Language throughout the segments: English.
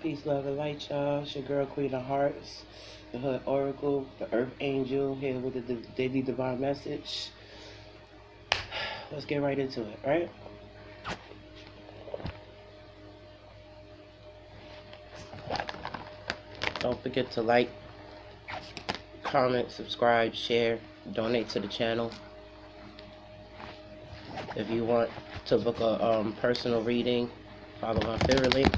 Peace, love, and light, y'all. It's your girl, Queen of Hearts, the Hood Oracle, the Earth Angel, here with the daily divine message. Let's get right into it, right? Don't forget to like, comment, subscribe, share, donate to the channel. If you want to book a personal reading, follow my favorite link.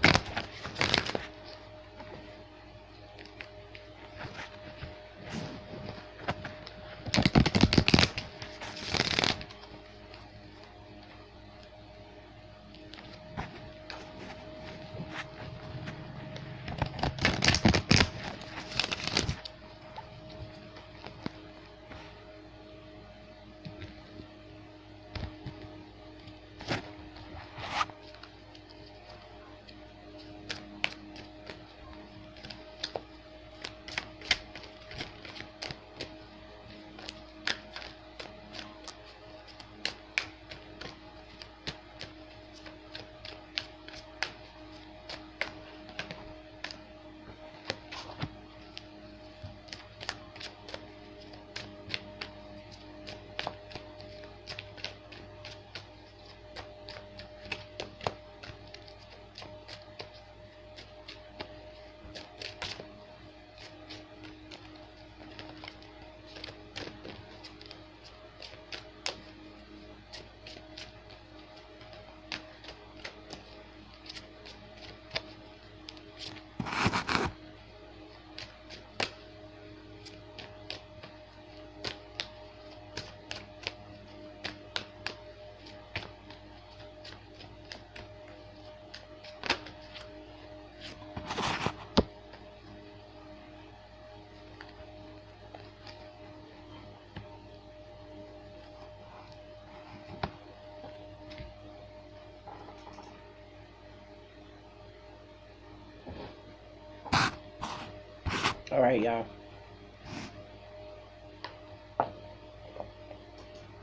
All right, y'all.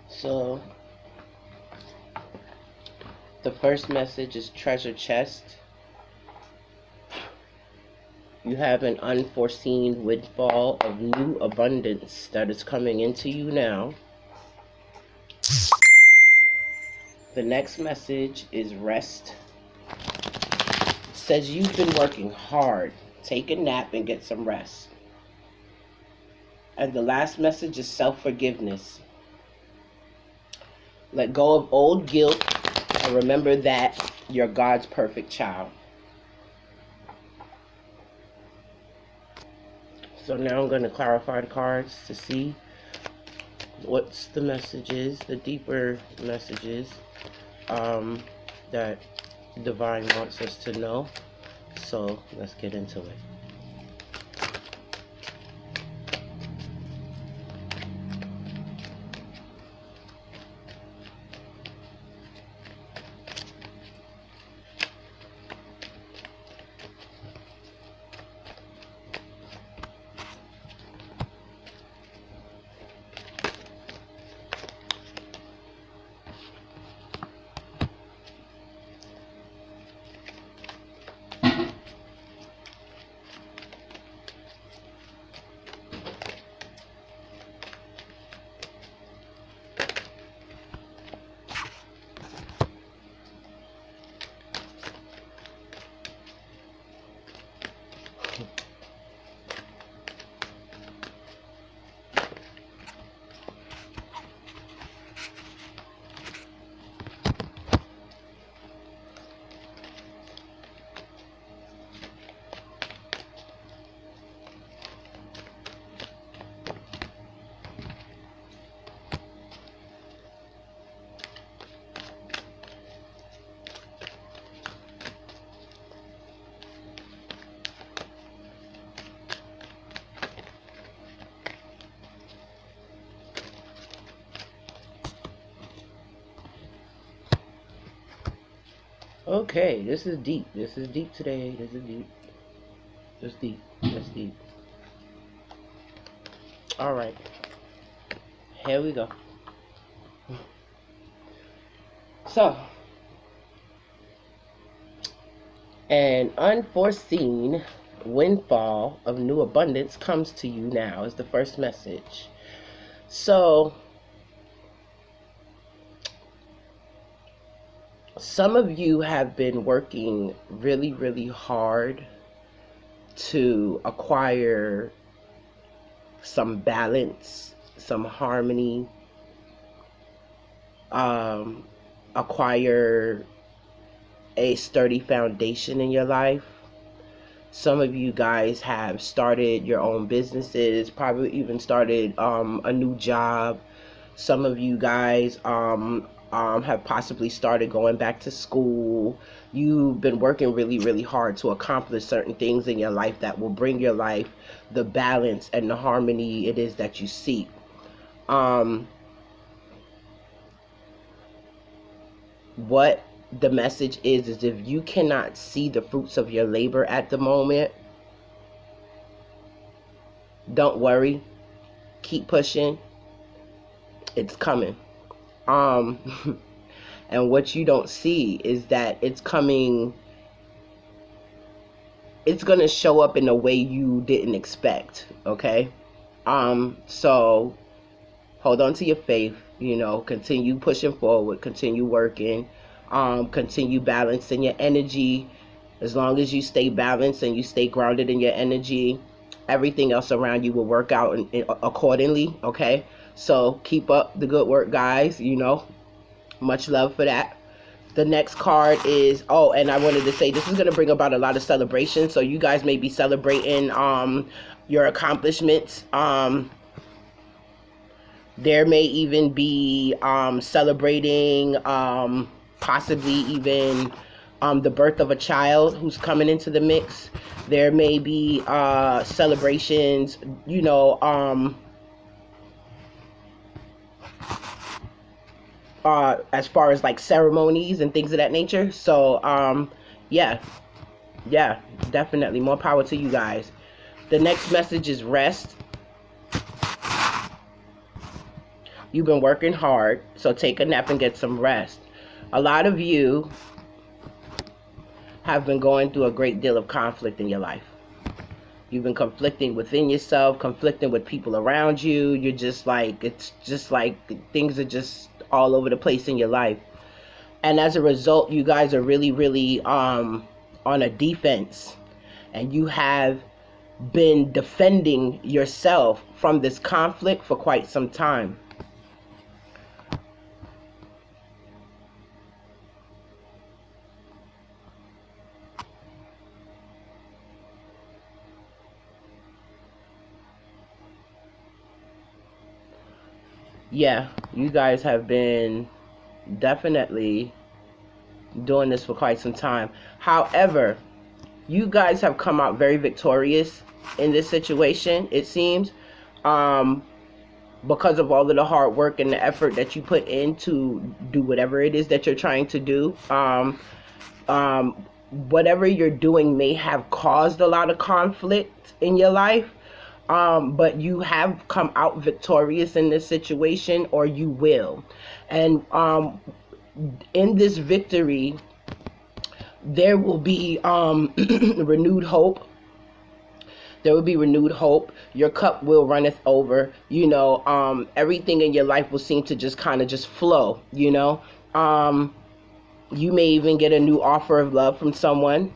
So, the first message is treasure chest. You have an unforeseen windfall of new abundance that is coming into you now. The next message is rest. It says you've been working hard. Take a nap and get some rest. And the last message is self-forgiveness. Let go of old guilt and remember that you're God's perfect child. So now I'm going to clarify the cards to see what's the messages, the deeper messages that Devine wants us to know. So let's get into it. Okay, this is deep. This is deep today. This is deep. This is deep. That's deep. Alright. Here we go. So, An unforeseen windfall of new abundance comes to you now is the first message. So some of you have been working really, really hard to acquire some balance, some harmony, acquire a sturdy foundation in your life. Some of you guys have started your own businesses, probably even started a new job. Some of you guys have possibly started going back to school. You've been working really, really hard to accomplish certain things in your life that will bring your life the balance and the harmony it is that you seek. What the message is if you cannot see the fruits of your labor at the moment, don't worry, keep pushing, it's coming. And what you don't see is that it's coming, it's going to show up in a way you didn't expect, okay? So hold on to your faith, continue pushing forward, continue working, continue balancing your energy. As long as you stay balanced and you stay grounded in your energy, everything else around you will work out accordingly, okay? So keep up the good work, guys, much love for that. The next card is, and I wanted to say this is going to bring about a lot of celebration. So you guys may be celebrating your accomplishments. There may even be celebrating possibly even the birth of a child who's coming into the mix. There may be celebrations, as far as like ceremonies and things of that nature. So yeah, definitely more power to you guys. The next message is rest. You've been working hard, so take a nap and get some rest. A lot of you have been going through a great deal of conflict in your life. You've been conflicting within yourself, conflicting with people around you. You're just like, it's just like things are just all over the place in your life. And as a result, you guys are really, really on a defense. And you have been defending yourself from this conflict for quite some time. Yeah, you guys have been definitely doing this for quite some time. However, you guys have come out very victorious in this situation, it seems, because of all of the hard work and the effort that you put in to do whatever it is that you're trying to do. Whatever you're doing may have caused a lot of conflict in your life. But you have come out victorious in this situation, or you will. And in this victory, there will be renewed hope. There will be renewed hope. Your cup will runneth over. Everything in your life will seem to just kind of just flow. You may even get a new offer of love from someone.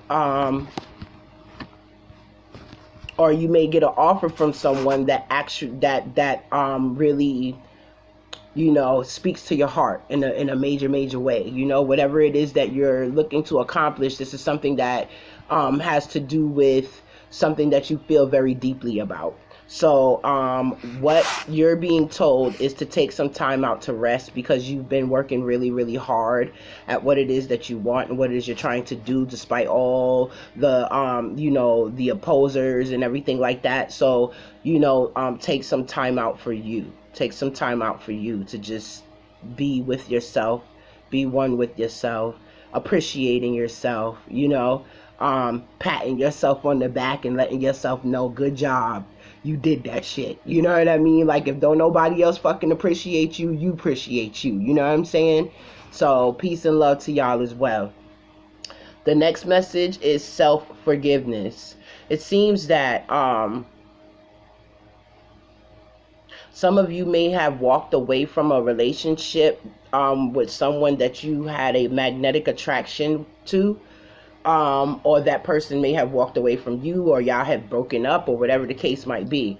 Or you may get an offer from someone that actually really, speaks to your heart in a major way. Whatever it is that you're looking to accomplish, this is something that has to do with something that you feel very deeply about. So what you're being told is to take some time out to rest, because you've been working really, really hard at what it is that you want and what it is you're trying to do, despite all the, the opposers and everything like that. So, take some time out for you. Take some time out for you to just be with yourself, be one with yourself, appreciating yourself, patting yourself on the back and letting yourself know, good job. You did that shit. You know what I mean? Like, if don't nobody else fucking appreciate you, you appreciate you. You know what I'm saying? So, peace and love to y'all as well. The next message is self-forgiveness. It seems that some of you may have walked away from a relationship with someone that you had a magnetic attraction to, or that person may have walked away from you, or y'all have broken up, or whatever the case might be.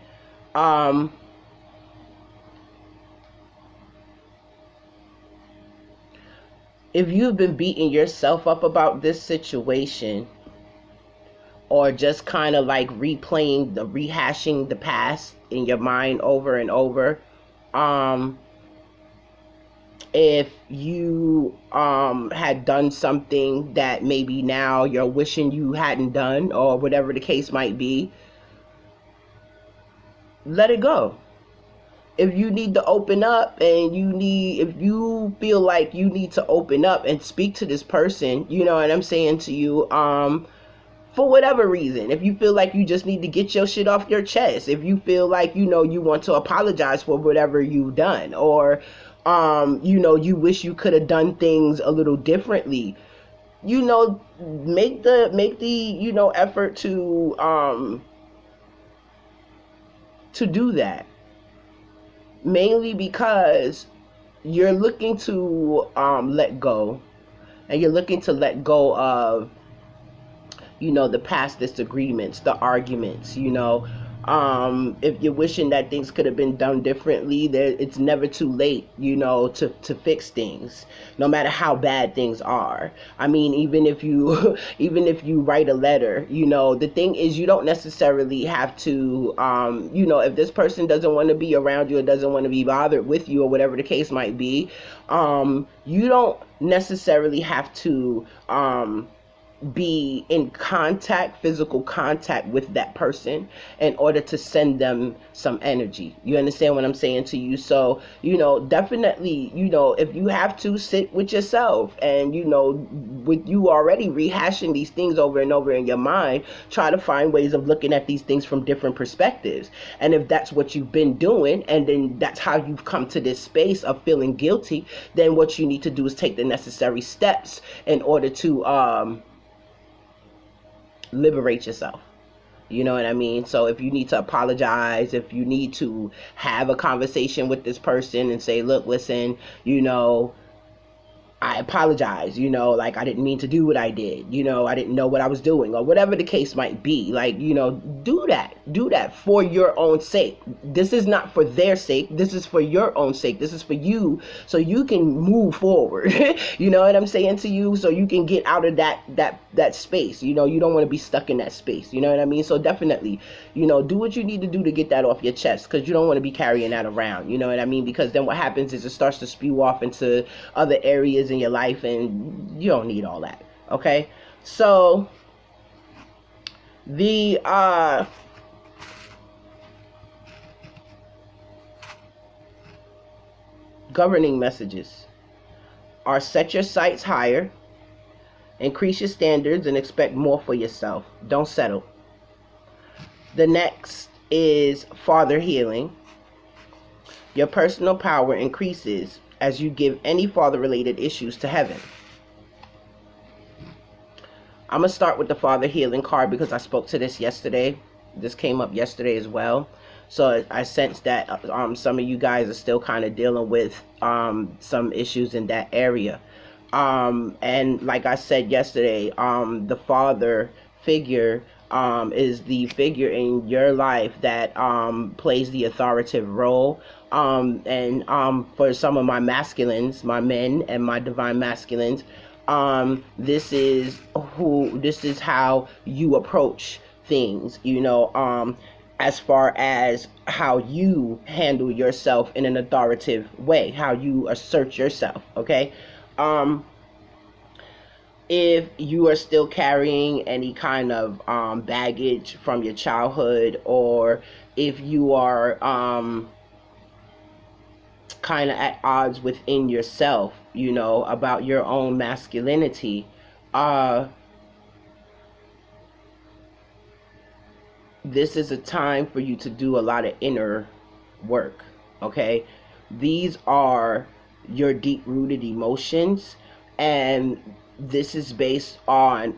If you've been beating yourself up about this situation, or just kind of like rehashing the past in your mind over and over, if you had done something that maybe now you're wishing you hadn't done, or whatever the case might be, let it go. If you need to open up, and if you feel like you need to open up and speak to this person, you know what I'm saying to you, for whatever reason, if you feel like you just need to get your shit off your chest, if you feel like, you want to apologize for whatever you've done, or you wish you could have done things a little differently, make the effort to do that. Mainly because you're looking to let go, and you're looking to let go of the past disagreements, the arguments. If you're wishing that things could have been done differently, it's never too late, to fix things, no matter how bad things are. I mean, even if you write a letter, the thing is, you don't necessarily have to, if this person doesn't want to be around you, or doesn't want to be bothered with you, or whatever the case might be, you don't necessarily have to be in physical contact with that person in order to send them some energy. You understand what I'm saying to you? So, definitely, if you have to, sit with yourself, and, with you already rehashing these things over and over in your mind, try to find ways of looking at these things from different perspectives. And if that's what you've been doing, and then that's how you've come to this space of feeling guilty, then what you need to do is take the necessary steps in order to liberate yourself. You know what I mean? So if you need to apologize, if you need to have a conversation with this person and say, look, listen, I apologize, like, I didn't mean to do what I did, I didn't know what I was doing, or whatever the case might be, like, do that for your own sake. This is not for their sake. This is for your own sake. This is for you, so you can move forward. You know what I'm saying to you? So you can get out of that space. You don't want to be stuck in that space. You know what I mean? So definitely, do what you need to do to get that off your chest, because you don't want to be carrying that around. You know what I mean? Because then what happens is it starts to spew off into other areas in your life, and you don't need all that. Okay, so the governing messages are: set your sights higher, increase your standards, and expect more for yourself. Don't settle. The next is farther healing. Your personal power increases as you give any father-related issues to heaven. I'm going to start with the father healing card because I spoke to this yesterday. This came up yesterday as well. So I sense that some of you guys are still kind of dealing with some issues in that area. And like I said yesterday, the father figure is the figure in your life that plays the authoritative role. And for some of my masculines, my men and my divine masculines, this is how you approach things, as far as how you handle yourself in an authoritative way, how you assert yourself. Okay. If you are still carrying any kind of baggage from your childhood, or if you are kind of at odds within yourself, about your own masculinity, this is a time for you to do a lot of inner work. Okay, these are your deep-rooted emotions, and this is based on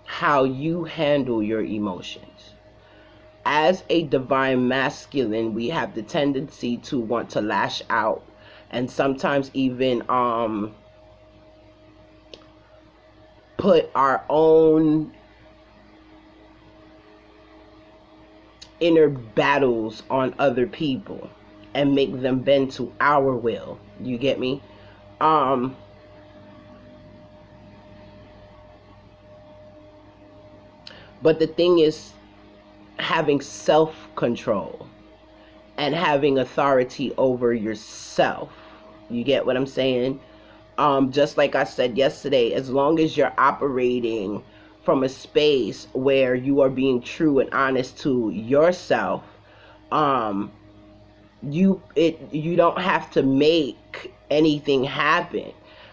how you handle your emotions. As a divine masculine, we have the tendency to want to lash out, and sometimes even put our own inner battles on other people and make them bend to our will. You get me? But the thing is, having self-control and having authority over yourself. You get what I'm saying? Just like I said yesterday, as long as you're operating from a space where you are being true and honest to yourself, you don't have to make anything happen.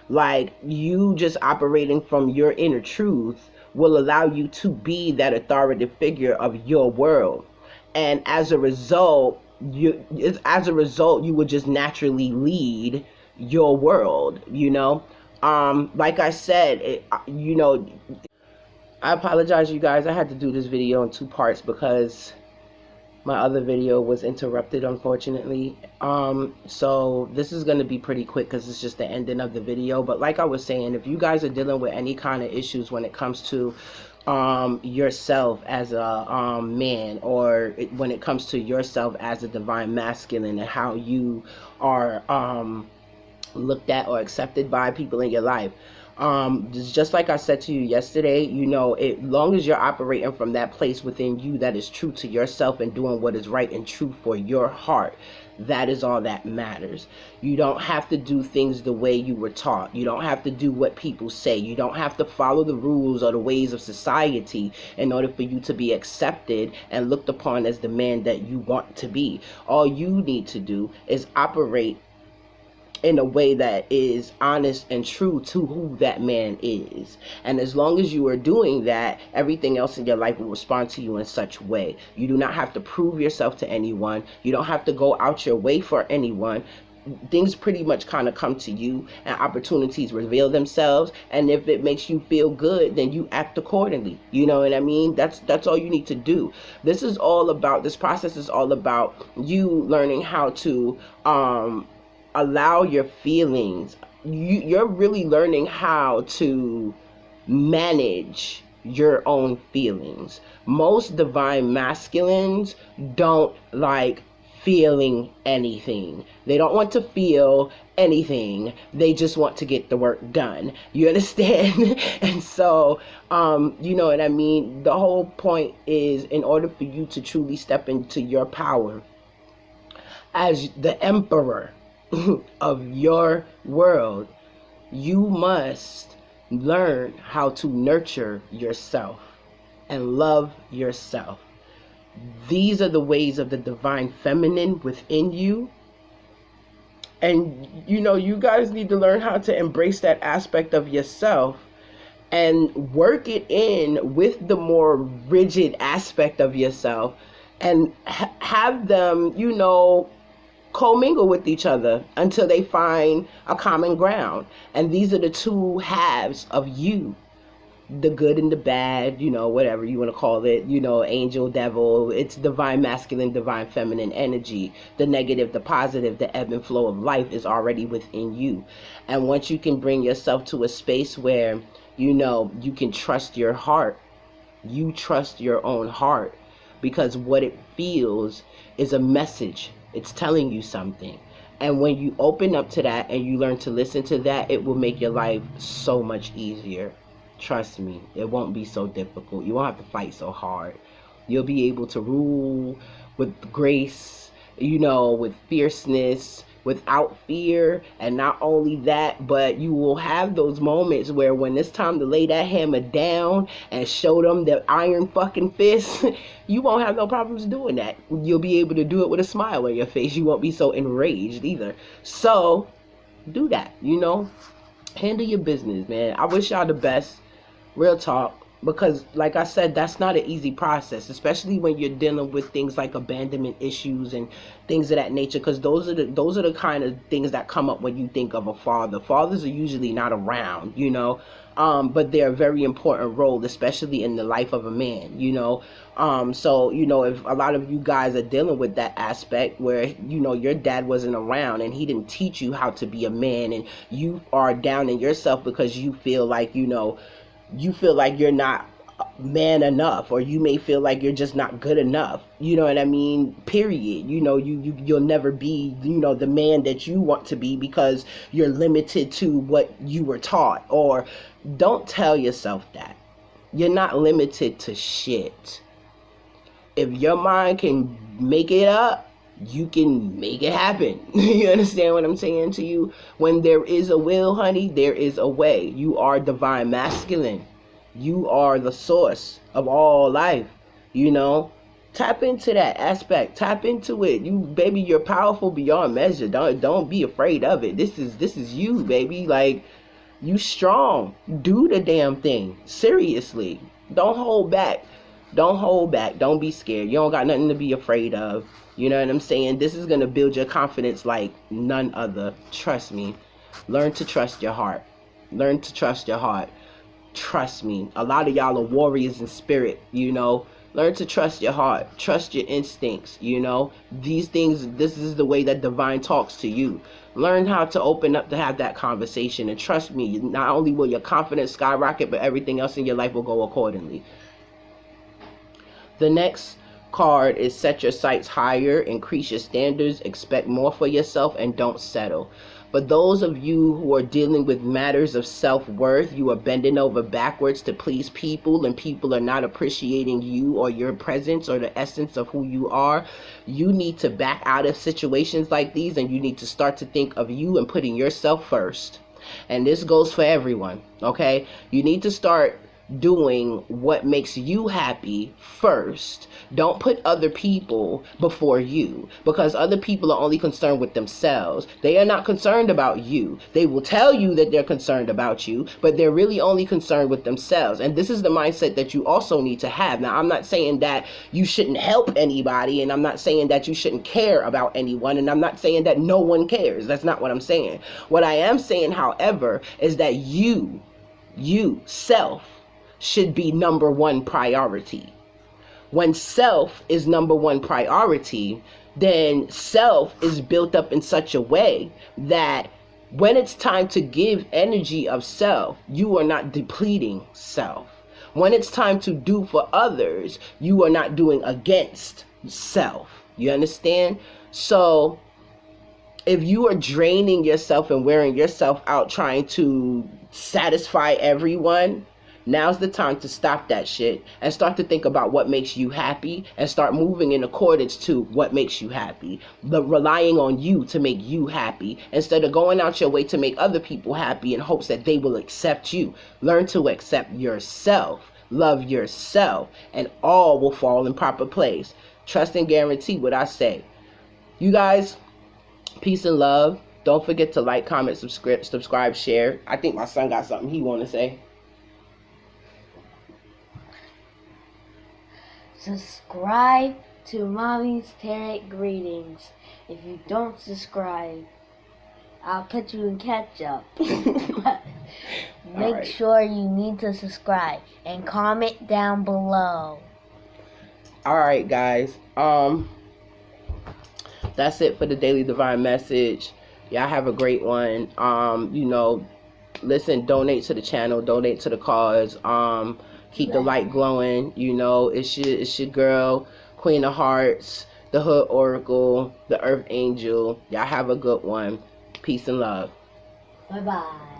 Like, you just operating from your inner truth will allow you to be that authoritative figure of your world. And as a result, you would just naturally lead your world, you know. Like I said, I apologize, you guys. I had to do this video in 2 parts because my other video was interrupted, unfortunately. So this is going to be pretty quick because it's just the ending of the video. But like I was saying, if you guys are dealing with any kind of issues when it comes to yourself as a man, or when it comes to yourself as a divine masculine, and how you are looked at or accepted by people in your life, just like I said to you yesterday, as long as you're operating from that place within you that is true to yourself and doing what is right and true for your heart, that is all that matters. You don't have to do things the way you were taught. You don't have to do what people say. You don't have to follow the rules or the ways of society in order for you to be accepted and looked upon as the man that you want to be. All you need to do is operate in a way that is honest and true to who that man is. And as long as you are doing that, everything else in your life will respond to you in such a way. You do not have to prove yourself to anyone. You don't have to go out your way for anyone. Things pretty much kind of come to you, and opportunities reveal themselves. And if it makes you feel good, then you act accordingly. You know what I mean? That's all you need to do. This process is all about you learning how to allow your feelings. You're really learning how to manage your own feelings. Most divine masculines don't like feeling anything. They don't want to feel anything. They just want to get the work done. You understand? And so, you know what I mean? The whole point is, in order for you to truly step into your power as the emperor of your world, you must learn how to nurture yourself and love yourself. These are the ways of the divine feminine within you. And you guys need to learn how to embrace that aspect of yourself and work it in with the more rigid aspect of yourself, and have them, commingle with each other until they find a common ground. And these are the 2 halves of you, the good and the bad, whatever you want to call it, angel, devil. It's divine masculine, divine feminine energy. The negative, the positive, the ebb and flow of life is already within you. And once you can bring yourself to a space where you can trust your heart, you trust your own heart, because what it feels is a message. It's telling you something. And when you open up to that and you learn to listen to that, it will make your life so much easier. Trust me, it won't be so difficult. You won't have to fight so hard. You'll be able to rule with grace, with fierceness, without fear. And not only that, but you will have those moments where when it's time to lay that hammer down and show them the iron fucking fist, you won't have no problems doing that. You'll be able to do it with a smile on your face. You won't be so enraged either. So do that, handle your business, man. I wish y'all the best. Real talk. because like I said, that's not an easy process, especially when you're dealing with things like abandonment issues and things of that nature, because those are the kind of things that come up when you think of a father. Fathers are usually not around, you know, but they're a very important role, especially in the life of a man, you know. So, you know, if a lot of you guys are dealing with that aspect where, you know, your dad wasn't around and he didn't teach you how to be a man, and you are down in yourself because you feel like, you know, you feel like you're not man enough, or you may feel like you're just not good enough, you know what I mean, period. You know, you'll never be, you know, the man that you want to be because you're limited to what you were taught. Or don't tell yourself that. You're not limited to shit. If your mind can make it up, you can make it happen. You understand what I'm saying to you? When there is a will, honey, there is a way. You are divine masculine. You are the source of all life. You know, tap into that aspect. Tap into it. You, baby, you're powerful beyond measure. Don't be afraid of it. This is you, baby. Like, you strong. Do the damn thing. Seriously. Don't hold back. Don't hold back. Don't be scared. You don't got nothing to be afraid of. You know what I'm saying? This is going to build your confidence like none other. Trust me. Learn to trust your heart. Learn to trust your heart. Trust me. A lot of y'all are warriors in spirit, you know. Learn to trust your heart. Trust your instincts, you know. These things, this is the way that Divine talks to you. Learn how to open up to have that conversation. And trust me, not only will your confidence skyrocket, but everything else in your life will go accordingly. The next card is set your sights higher, increase your standards, expect more for yourself, and don't settle. For those of you who are dealing with matters of self-worth, you are bending over backwards to please people, and people are not appreciating you or your presence or the essence of who you are. You need to back out of situations like these, and you need to start to think of you and putting yourself first. And this goes for everyone, okay? You need to start doing what makes you happy first. Don't put other people before you, because other people are only concerned with themselves. They are not concerned about you. They will tell you that they're concerned about you, but they're really only concerned with themselves. And this is the mindset that you also need to have. Now, I'm not saying that you shouldn't help anybody, and I'm not saying that you shouldn't care about anyone, and I'm not saying that no one cares. That's not what I'm saying. What I am saying, however, is that you, self, should be number one priority. When self is number one priority, then self is built up in such a way that when it's time to give energy of self, you are not depleting self. When it's time to do for others, you are not doing against self. You understand? So if you are draining yourself and wearing yourself out trying to satisfy everyone, now's the time to stop that shit and start to think about what makes you happy and start moving in accordance to what makes you happy. But relying on you to make you happy instead of going out your way to make other people happy in hopes that they will accept you. Learn to accept yourself. Love yourself, and all will fall in proper place. Trust and guarantee what I say. You guys, peace and love. Don't forget to like, comment, subscribe, share. I think my son got something he want to say. Subscribe to Mommy's Tarot Greetings. If you don't subscribe, I'll put you in ketchup. Make sure you need to subscribe and comment down below. Alright, guys. That's it for the Daily Divine Message. Y'all have a great one. You know, listen, donate to the channel, donate to the cause. Keep the light glowing. You know, it's your girl, Queen of Hearts, the Hood Oracle, the Earth Angel. Y'all have a good one. Peace and love. Bye-bye.